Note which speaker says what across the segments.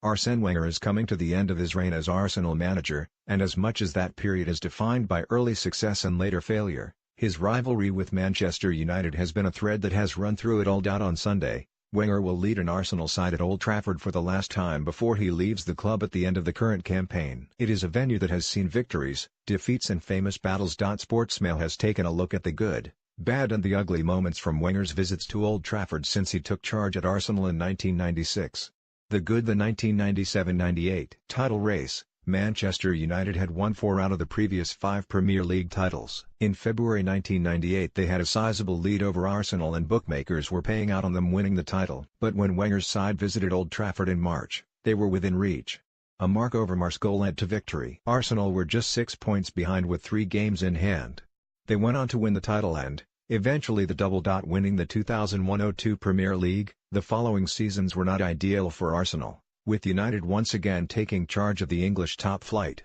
Speaker 1: Arsene Wenger is coming to the end of his reign as Arsenal manager, and as much as that period is defined by early success and later failure, his rivalry with Manchester United has been a thread that has run through it all. On Sunday, Wenger will lead an Arsenal side at Old Trafford for the last time before he leaves the club at the end of the current campaign. It is a venue that has seen victories, defeats and famous battles. Sportsmail has taken a look at the good, bad and the ugly moments from Wenger's visits to Old Trafford since he took charge at Arsenal in 1996. The good: the 1997-98 title race. Manchester United had won 4 out of the previous 5 Premier League titles. In February 1998 they had a sizable lead over Arsenal and bookmakers were paying out on them winning the title. But when Wenger's side visited Old Trafford in March, they were within reach. A Marc-Overmars goal led to victory. Arsenal were just 6 points behind with 3 games in hand. They went on to win the title and, eventually the double. Winning the 2001-02 Premier League. The following seasons were not ideal for Arsenal, with United once again taking charge of the English top flight.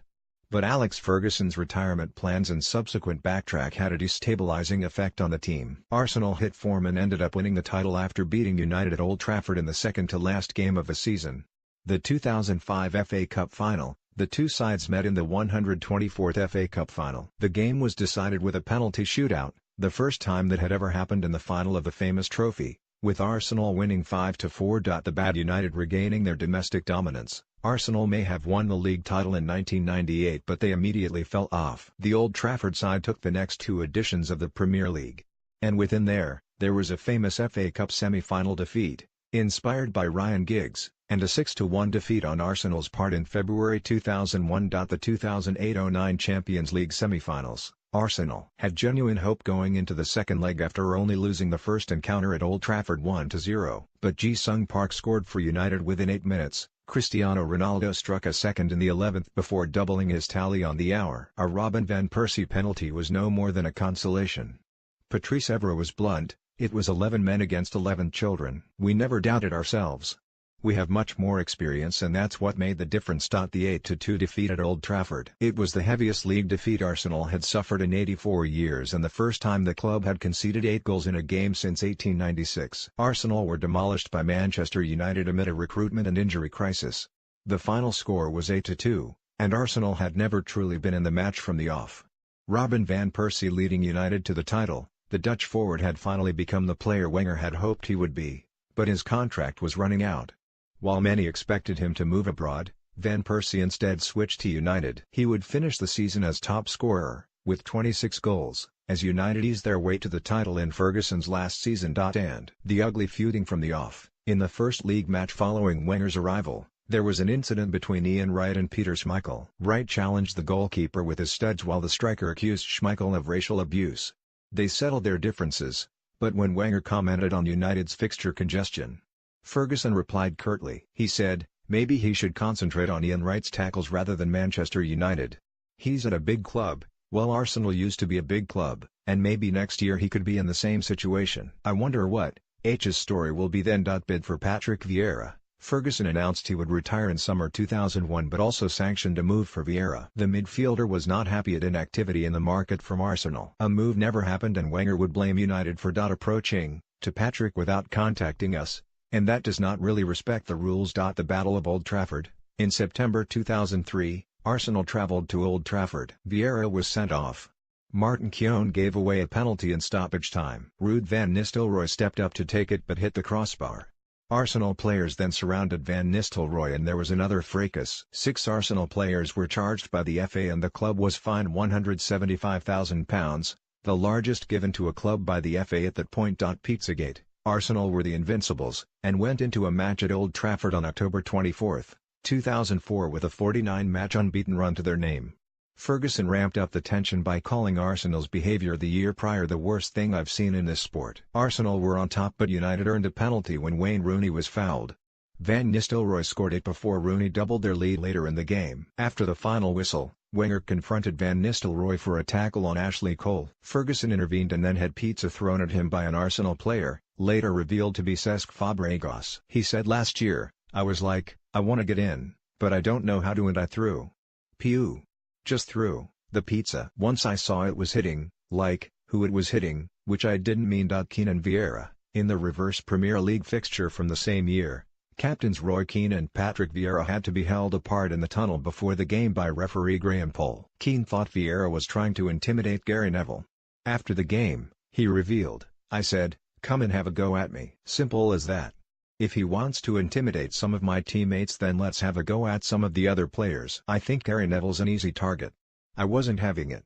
Speaker 1: But Alex Ferguson's retirement plans and subsequent backtrack had a destabilizing effect on the team. Arsenal hit form and ended up winning the title after beating United at Old Trafford in the second-to-last game of the season. The 2005 FA Cup final, the two sides met in the 124th FA Cup final. The game was decided with a penalty shootout, the first time that had ever happened in the final of the famous trophy, with Arsenal winning 5-4. The bad: United regaining their domestic dominance. Arsenal may have won the league title in 1998 but they immediately fell off. The Old Trafford side took the next 2 editions of the Premier League. And within there was a famous FA Cup semi-final defeat, inspired by Ryan Giggs, and a 6-1 defeat on Arsenal's part in February 2001. The 2008-09 Champions League semi-finals. Arsenal had genuine hope going into the second leg after only losing the first encounter at Old Trafford 1-0. But Ji-Sung Park scored for United within 8 minutes. Cristiano Ronaldo struck a second in the 11th before doubling his tally on the hour. A Robin van Persie penalty was no more than a consolation. Patrice Evra was blunt: it was 11 men against 11 children. We never doubted ourselves. We have much more experience and that's what made the difference. The 8-2 defeat at Old Trafford. It was the heaviest league defeat Arsenal had suffered in 84 years and the first time the club had conceded 8 goals in a game since 1896. Arsenal were demolished by Manchester United amid a recruitment and injury crisis. The final score was 8-2, and Arsenal had never truly been in the match from the off. Robin van Persie leading United to the title. The Dutch forward had finally become the player Wenger had hoped he would be, but his contract was running out. While many expected him to move abroad, Van Persie instead switched to United. He would finish the season as top scorer, with 26 goals, as United eased their way to the title in Ferguson's last season. And the ugly feuding from the off. In the first league match following Wenger's arrival, there was an incident between Ian Wright and Peter Schmeichel. Wright challenged the goalkeeper with his studs while the striker accused Schmeichel of racial abuse. They settled their differences, but when Wenger commented on United's fixture congestion, Ferguson replied curtly. He said, maybe he should concentrate on Ian Wright's tackles rather than Manchester United. He's at a big club, well Arsenal used to be a big club, and maybe next year he could be in the same situation. I wonder what H's story will be then. Bid for Patrick Vieira. Ferguson announced he would retire in summer 2001 but also sanctioned a move for Vieira. The midfielder was not happy at inactivity in the market from Arsenal. A move never happened and Wenger would blame United for approaching to Patrick without contacting us. And that does not really respect the rules. The Battle of Old Trafford. In September 2003, Arsenal travelled to Old Trafford. Vieira was sent off. Martin Keown gave away a penalty in stoppage time. Ruud van Nistelrooy stepped up to take it but hit the crossbar. Arsenal players then surrounded Van Nistelrooy and there was another fracas. 6 Arsenal players were charged by the FA and the club was fined £175,000, the largest given to a club by the FA at that point. Pizzagate. Arsenal were the Invincibles, and went into a match at Old Trafford on October 24, 2004 with a 49-match unbeaten run to their name. Ferguson ramped up the tension by calling Arsenal's behaviour the year prior the worst thing I've seen in this sport. Arsenal were on top but United earned a penalty when Wayne Rooney was fouled. Van Nistelrooy scored it before Rooney doubled their lead later in the game. After the final whistle, Wenger confronted Van Nistelrooy for a tackle on Ashley Cole. Ferguson intervened and then had pizza thrown at him by an Arsenal player, later revealed to be Cesc Fabregas. He said last year, I was like, I want to get in, but I don't know how to and I threw. Pew. Just threw the pizza. Once I saw it was hitting, like, who it was hitting, which I didn't mean. Kenan Vieira, in the reverse Premier League fixture from the same year, Captains Roy Keane and Patrick Vieira had to be held apart in the tunnel before the game by referee Graham Poll. Keane thought Vieira was trying to intimidate Gary Neville. After the game, he revealed, "I said, come and have a go at me. Simple as that. If he wants to intimidate some of my teammates, then let's have a go at some of the other players. I think Gary Neville's an easy target. I wasn't having it.